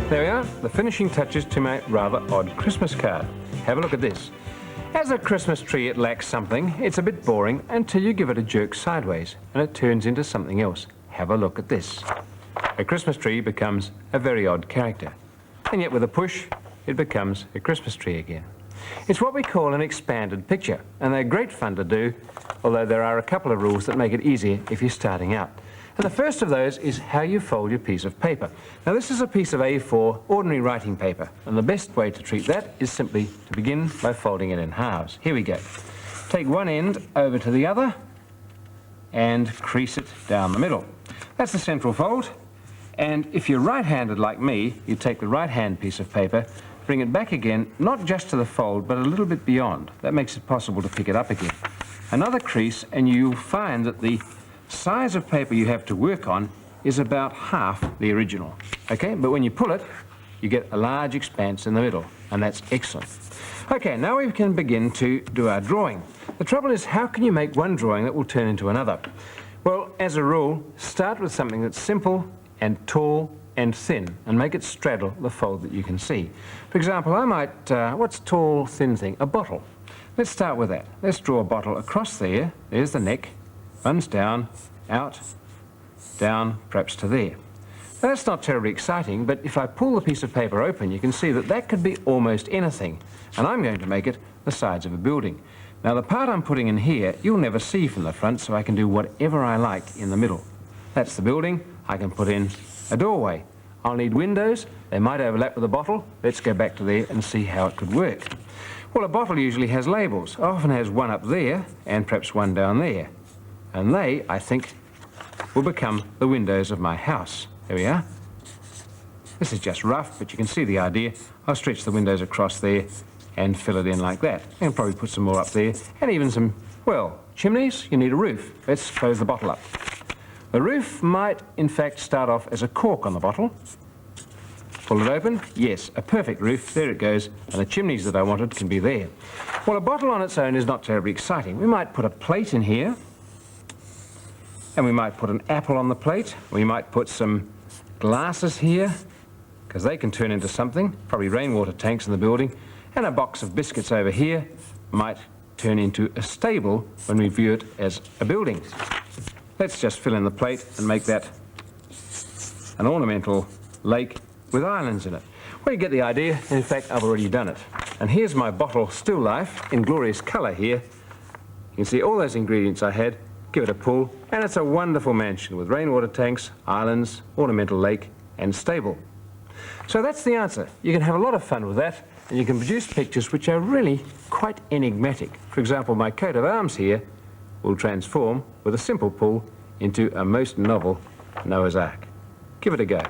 There we are, the finishing touches to my rather odd Christmas card. Have a look at this. As a Christmas tree, it lacks something. It's a bit boring until you give it a jerk sideways and it turns into something else. Have a look at this. A Christmas tree becomes a very odd character. And yet with a push, it becomes a Christmas tree again. It's what we call an expanded picture, and they're great fun to do, although there are a couple of rules that make it easier if you're starting out. And the first of those is how you fold your piece of paper. Now this is a piece of A4 ordinary writing paper, and the best way to treat that is simply to begin by folding it in halves. Here we go. Take one end over to the other and crease it down the middle. That's the central fold, and if you're right-handed like me, you take the right-hand piece of paper, bring it back again, not just to the fold, but a little bit beyond. That makes it possible to pick it up again. Another crease, and you'll find that the size of paper you have to work on is about half the original. Okay, but when you pull it, you get a large expanse in the middle, and that's excellent. Okay, now we can begin to do our drawing. The trouble is, how can you make one drawing that will turn into another? Well, as a rule, start with something that's simple and tall and thin, and make it straddle the fold that you can see. For example, I might, what's tall, thin thing? A bottle. Let's start with that. Let's draw a bottle across there. There's the neck. Runs down, out, down, perhaps to there. Now, that's not terribly exciting, but if I pull the piece of paper open, you can see that that could be almost anything, and I'm going to make it the sides of a building. Now, the part I'm putting in here, you'll never see from the front, so I can do whatever I like in the middle. That's the building. I can put in a doorway. I'll need windows. They might overlap with a bottle. Let's go back to there and see how it could work. Well, a bottle usually has labels. It often has one up there and perhaps one down there. And they, I think, will become the windows of my house. There we are. This is just rough, but you can see the idea. I'll stretch the windows across there and fill it in like that. And probably put some more up there, and even some, well, chimneys. You need a roof. Let's close the bottle up. The roof might, in fact, start off as a cork on the bottle. Pull it open. Yes, a perfect roof. There it goes. And the chimneys that I wanted can be there. Well, a bottle on its own is not terribly exciting. We might put a plate in here. And we might put an apple on the plate. We might put some glasses here, because they can turn into something, probably rainwater tanks in the building, and a box of biscuits over here might turn into a stable when we view it as a building. Let's just fill in the plate and make that an ornamental lake with islands in it. Well, you get the idea. In fact, I've already done it. And here's my bottle still life in glorious colour here. You can see all those ingredients I had. Give it a pull, and it's a wonderful mansion with rainwater tanks, islands, ornamental lake, and stable. So that's the answer. You can have a lot of fun with that, and you can produce pictures which are really quite enigmatic. For example, my coat of arms here will transform with a simple pull into a most novel Noah's Ark. Give it a go.